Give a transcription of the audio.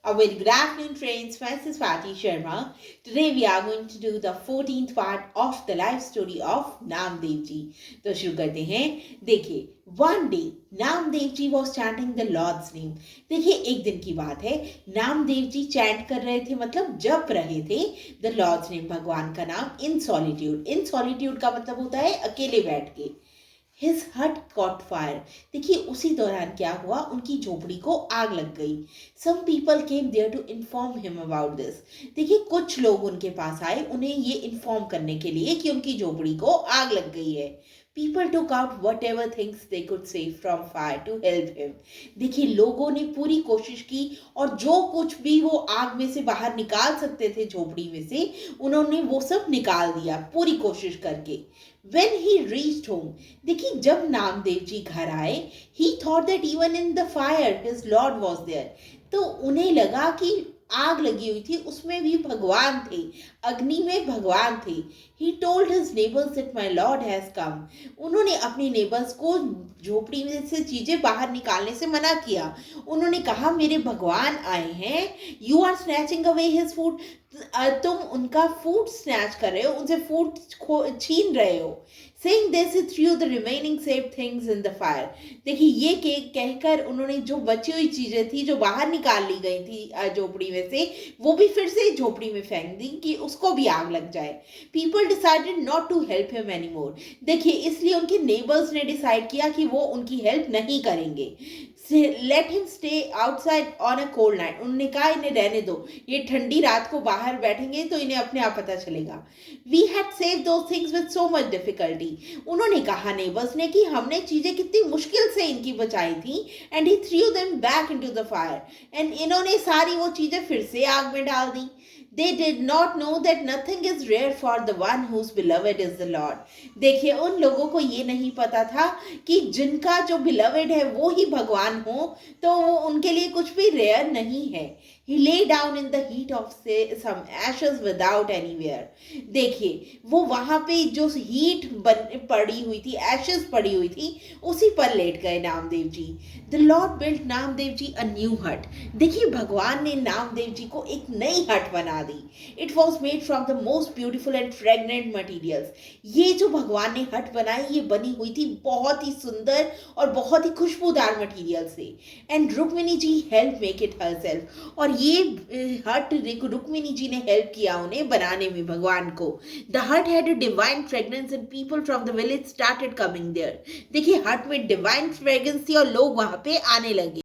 A very good afternoon, friends. Myself is Swati Sharma. Today we are going to do the 14th part of the life story of Namdev ji. तो शुरू करते हैं. देखिए, one day Namdev ji was chanting the Lord's name. देखिए, एक दिन की बात है. नामदेव जी चैंट कर रहे थे, मतलब जप रहे थे the Lord's name, भगवान का नाम, in solitude. In solitude का मतलब होता है अकेले बैठ के. His hut caught fire. देखिए उसी दौरान क्या हुआ, उनकी झोपड़ी को आग लग गई. Some people came there to inform him about this. देखिए कुछ लोग उनके पास आए उन्हें ये इन्फॉर्म करने के लिए कि उनकी झोपड़ी को आग लग गई है. People took out whatever things they could save from fire to help him. देखिए लोगों ने पूरी कोशिश की और जो कुछ भी वो आग में से बाहर निकाल सकते थे झोपड़ी में से, उन्होंने वो सब निकाल दिया पूरी कोशिश करके. When he reached home, देखिए जब नामदेव जी घर आए, he thought that even in the fire his Lord was there. तो उन्हें लगा कि आग लगी हुई थी उसमें भी भगवान थे, अग्नि में भगवान थे. He told his neighbors that my Lord has come. उन्होंने अपने नेबर्स को झोपड़ी में से चीजें बाहर निकालने से मना किया. उन्होंने कहा मेरे भगवान आए हैं. You are snatching away his food. तुम उनका फूड स्नैच कर रहे हो, उनसे फूड छीन रहे हो. Saying this, he threw the remaining saved things in the fire. देखिए ये कहकर उन्होंने जो बची हुई चीजें थी जो बाहर निकाल ली गई थी झोपड़ी में से, वो भी फिर से झोपड़ी में फेंक दी कि उसको भी आग लग जाए. People decided not to help him anymore. देखिए इसलिए उनके नेबर्स ने डिसाइड किया कि वो उनकी हेल्प नहीं करेंगे. Let him stay outside on a cold night. उन्होंने कहा इन्हें रहने दो, ये ठंडी रात को बाहर बैठेंगे तो इन्हें अपने आप पता चलेगा. We had saved those things with so much difficulty. उन्होंने कहा नेबर्स ने कि हमने चीजें कितनी मुश्किल से इनकी बचाई थी. And he threw them back into the fire. And इन्होंने सारी वो चीजें फिर से आग में डाल दी. They did not know that nothing is rare for the one whose beloved is the Lord. देखिए उन लोगों को ये नहीं पता था कि जिनका जो beloved है वो ही भगवान हो, तो वो उनके लिए कुछ भी रेयर नहीं है. He lay down in the heat of some ashes without anywhere. देखिए वो वहां पे जो हीट पड़ी हुई थी, एशेस पड़ी हुई थी, उसी पर लेट गए Namdev ji. The Lord built Namdev ji a new hut. देखिए भगवान ने नामदेव जी को एक नई हट बना दी. It was made from the most beautiful and fragrant materials. ये जो भगवान ने हट बनाई ये बनी हुई थी बहुत ही सुंदर और बहुत ही खुशबूदार मटेरियल से. And Rukmini ji helped make it herself. और ये हट रुक्मिणी जी ने हेल्प किया उन्हें बनाने में भगवान को. The hut had a divine fragrance and people from the village started coming there. देखिए हट में डिवाइन फ्रेग्रेंस थी और लोग वहां पे आने लगे.